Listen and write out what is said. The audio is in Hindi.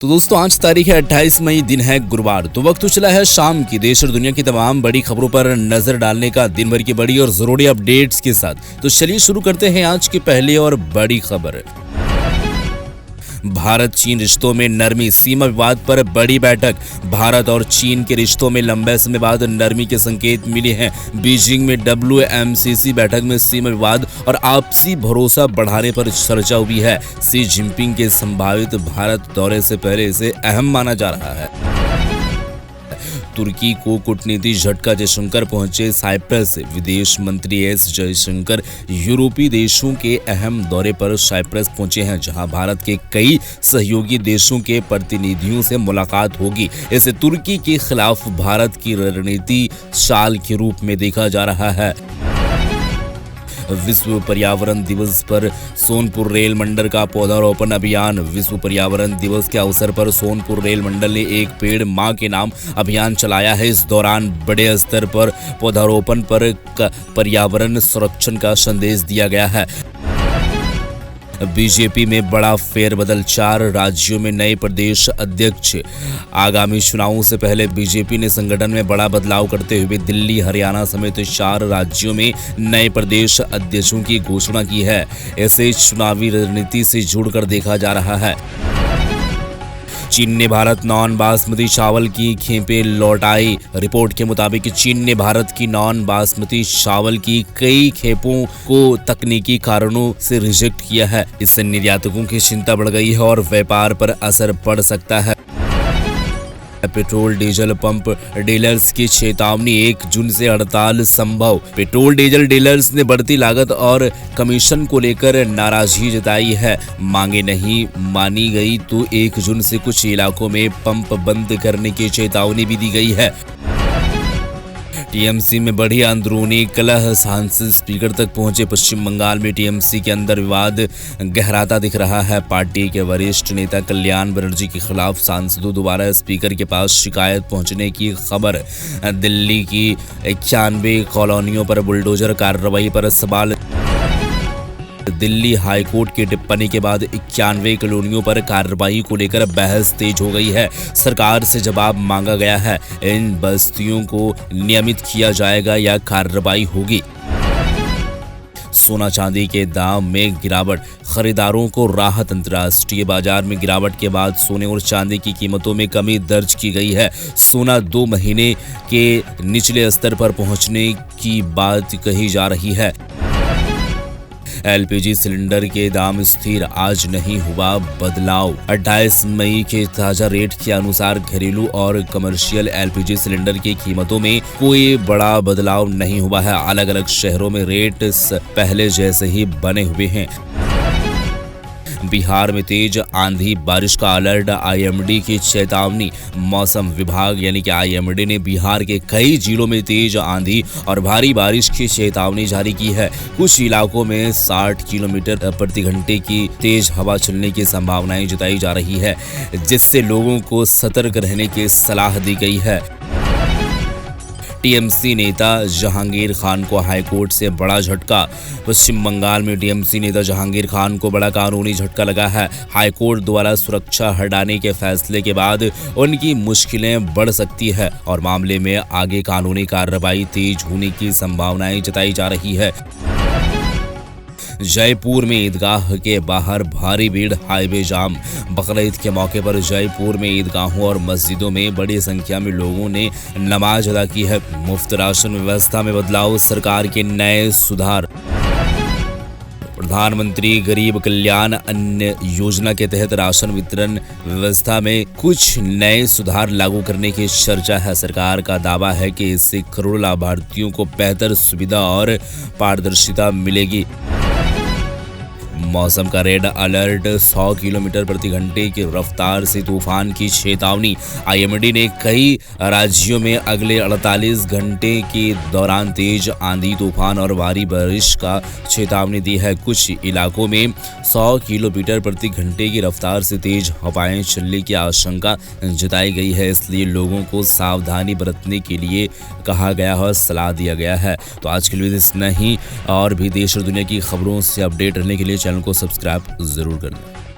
तो दोस्तों आज तारीख है 28 मई, दिन है गुरुवार। तो वक्त तो चला है शाम की देश और दुनिया की तमाम बड़ी खबरों पर नजर डालने का, दिन भर की बड़ी और जरूरी अपडेट्स के साथ। तो चलिए शुरू करते हैं आज की पहली और बड़ी खबर। भारत चीन रिश्तों में नरमी, सीमा विवाद पर बड़ी बैठक। भारत और चीन के रिश्तों में लंबे समय बाद नरमी के संकेत मिले हैं। बीजिंग में WMCC बैठक में सीमा विवाद और आपसी भरोसा बढ़ाने पर चर्चा हुई है। शी जिनपिंग के संभावित भारत दौरे से पहले इसे अहम माना जा रहा है। तुर्की को कूटनीतिक झटका, जयशंकर पहुंचे साइप्रस। विदेश मंत्री एस जयशंकर यूरोपीय देशों के अहम दौरे पर साइप्रस पहुंचे हैं, जहां भारत के कई सहयोगी देशों के प्रतिनिधियों से मुलाकात होगी। इसे तुर्की के खिलाफ भारत की रणनीति चाल के रूप में देखा जा रहा है। विश्व पर्यावरण दिवस पर सोनपुर रेल मंडल का पौधारोपण अभियान। विश्व पर्यावरण दिवस के अवसर पर सोनपुर रेल मंडल ने एक पेड़ मां के नाम अभियान चलाया है। इस दौरान बड़े स्तर पर पौधारोपण पर पर्यावरण संरक्षण का संदेश दिया गया है। बीजेपी में बड़ा फेरबदल, 4 राज्यों में नए प्रदेश अध्यक्ष। आगामी चुनावों से पहले बीजेपी ने संगठन में बड़ा बदलाव करते हुए दिल्ली, हरियाणा समेत 4 राज्यों में नए प्रदेश अध्यक्षों की घोषणा की है। ऐसे चुनावी रणनीति से जुड़कर देखा जा रहा है। चीन ने भारत नॉन बासमती चावल की खेपें लौटाई। रिपोर्ट के मुताबिक चीन ने भारत की नॉन बासमती चावल की कई खेपों को तकनीकी कारणों से रिजेक्ट किया है। इससे निर्यातकों की चिंता बढ़ गई है और व्यापार पर असर पड़ सकता है। पेट्रोल डीजल पंप डीलर्स की चेतावनी, 1 जून से हड़ताल संभव। पेट्रोल डीजल डीलर्स ने बढ़ती लागत और कमीशन को लेकर नाराजगी जताई है। मांगे नहीं मानी गई तो 1 जून से कुछ इलाकों में पंप बंद करने की चेतावनी भी दी गई है। टीएमसी में बढ़ी अंदरूनी कलह, सांसद स्पीकर तक पहुंचे। पश्चिम बंगाल में टीएमसी के अंदर विवाद गहराता दिख रहा है। पार्टी के वरिष्ठ नेता कल्याण बनर्जी के खिलाफ सांसदों द्वारा स्पीकर के पास शिकायत पहुंचने की खबर। दिल्ली की 91 कॉलोनियों पर बुलडोजर कार्रवाई पर सवाल। दिल्ली हाईकोर्ट की टिप्पणी के बाद 91 कॉलोनियों पर कार्रवाई को लेकर बहस तेज हो गई है। सरकार से जवाब मांगा गया है, इन बस्तियों को नियमित किया जाएगा या कार्रवाई होगी। सोना चांदी के दाम में गिरावट, खरीदारों को राहत। अंतर्राष्ट्रीय बाजार में गिरावट के बाद सोने और चांदी की कीमतों में कमी दर्ज की गई है। सोना 2 महीने के निचले स्तर पर पहुंचने की बात कही जा रही है। LPG सिलेंडर के दाम स्थिर, आज नहीं हुआ बदलाव। 28 मई के ताजा रेट के अनुसार घरेलू और कमर्शियल LPG सिलेंडर की कीमतों में कोई बड़ा बदलाव नहीं हुआ है। अलग अलग शहरों में रेट पहले जैसे ही बने हुए हैं। बिहार में तेज आंधी बारिश का अलर्ट, IMD की चेतावनी। मौसम विभाग यानी कि IMD ने बिहार के कई जिलों में तेज आंधी और भारी बारिश की चेतावनी जारी की है। कुछ इलाकों में 60 किलोमीटर प्रति घंटे की तेज हवा चलने की संभावनाएं जताई जा रही है, जिससे लोगों को सतर्क रहने की सलाह दी गई है। टीएमसी नेता जहांगीर खान को हाईकोर्ट से बड़ा झटका। पश्चिम बंगाल में टीएमसी नेता जहांगीर खान को बड़ा कानूनी झटका लगा है। हाईकोर्ट द्वारा सुरक्षा हटाने के फैसले के बाद उनकी मुश्किलें बढ़ सकती है और मामले में आगे कानूनी कार्रवाई तेज होने की संभावनाएं जताई जा रही है। जयपुर में ईदगाह के बाहर भारी भीड़, हाईवे जाम। बकरीद के मौके पर जयपुर में ईदगाहों और मस्जिदों में बड़ी संख्या में लोगों ने नमाज अदा की है। मुफ्त राशन व्यवस्था में बदलाव, सरकार के नए सुधार। प्रधानमंत्री गरीब कल्याण अन्न योजना के तहत राशन वितरण व्यवस्था में कुछ नए सुधार लागू करने की चर्चा है। सरकार का दावा है कि इससे करोड़ों लाभार्थियों को बेहतर सुविधा और पारदर्शिता मिलेगी। मौसम का रेड अलर्ट, 100 किलोमीटर प्रति घंटे की रफ्तार से तूफान की चेतावनी। IMD ने कई राज्यों में अगले 48 घंटे के दौरान तेज आंधी, तूफान और भारी बारिश का चेतावनी दी है। कुछ इलाकों में 100 किलोमीटर प्रति घंटे की रफ्तार से तेज हवाएं चलने की आशंका जताई गई है, इसलिए लोगों को सावधानी बरतने के लिए कहा गया है और सलाह दिया गया है। तो आज के लिए इतना ही, और भी देश और दुनिया की खबरों से अपडेट रहने के लिए चैनल को सब्सक्राइब जरूर कर लें।